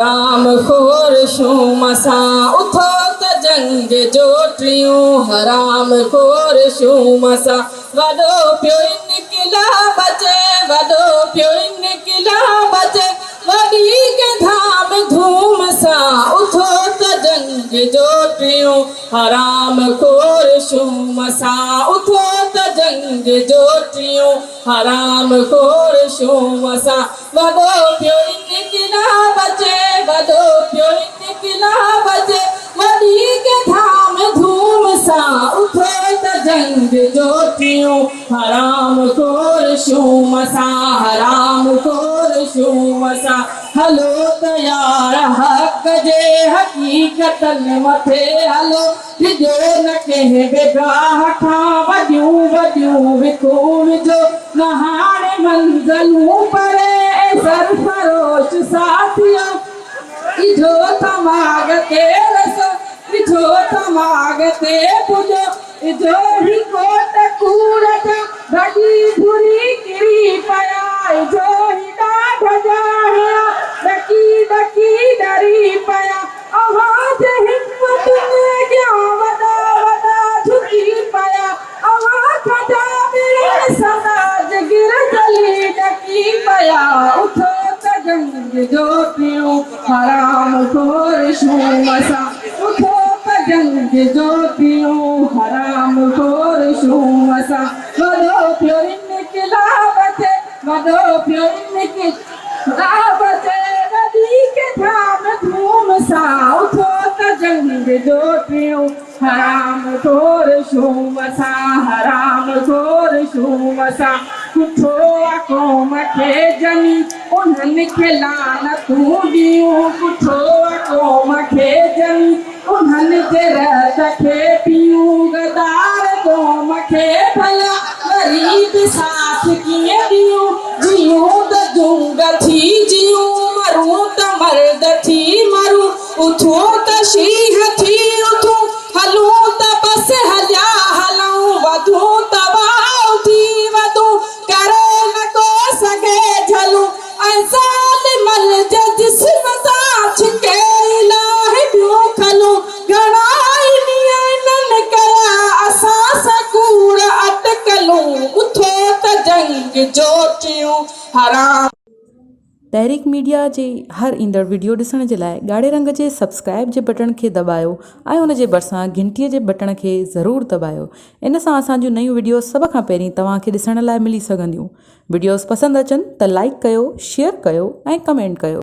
राम खोर शू मसा उथो त जंग जो टियों हराम खोर शू मसा वडो पियो इनकलाब अचे वडो पियो इनकलाब अचे वडी के धाम धूम सा उथो त जंग जो टियों हराम खोर शू मसा उथो त जंग जो टियों हराम खोर शू मसा वडो पियो इनकलाब अचे वडो पियो इनकलाब अचे वडी के धाम धूम सा उथो त जंग जो टियों हराम खोर शू मसा हराम खोर शू मसा हलो त यार हक जे हकीकतन मथे हलो जो न कहे बेगाह खां वॾियूं वॾियूं विकूं विझो न हाणे मंज़िलूं परे सरफरोश साथियो इधो तमाग ते रसो इधो तमाग ते पुजो इधो ही कोट कूड़त भगी बुरी किरी पया इधो ही ॾाढ जाहिया डकी डकी डरी पया आवाज हिम्मत में क्या वॾा वॾा झुकी पया आवाज खजा बिन समाज गिर जली डकी पया उथो त जंग जो टियों हराम खोर शू मसा उथो त जंग जो टियों हराम खोर शू मसा वॾो पियो इनकलाब अचे वॾो पियो इनकलाब अचे वडी के धाम धूम सा उथो त जंग जो टियों हराम खोर शू मसा हराम खोर शू मसा कुठो क़ौम खे जनी उन्हनि खे लानतूं ॾियूं कुठो क़ौम खे जनी उन्हनि जे रत खे पियूं गदार क़ौम खे भला ग़रीब साथ कीअं ॾियूं जियूं त जुंग थी जियूं मरूं त मर्द थी मरूं उथूं त शींहं थी उथूं हलूं त बस हलिया हलूं वधूं त वाह थी वधूं करे न को सघे झलूं ऐं ज़ालिमल जे जिस्म सां छिके इलाही ॿियूं खलूं घणा ई ॾींहं इन्हनि कया असां सां कूड़ अटकलूं उथो त जंग जो टियों हराम। तहरीक मीडिया जे हर ईंदड़ वीडियो ॾिसण जे लाइ ॻाढ़े रंग जे सब्सक्राइब जे बटन खे दॿायो ऐं उन जे भरिसां घंटीअ जे बटन खे ज़रूरु दॿायो। इन सां असांजूं नयूं वीडियो सभ खां पहिरीं तव्हांखे ॾिसण लाइ मिली सघंदियूं। वीडियोस पसंदि अचनि त लाइक कयो, शेयर कयो ऐं कमेंट कयो।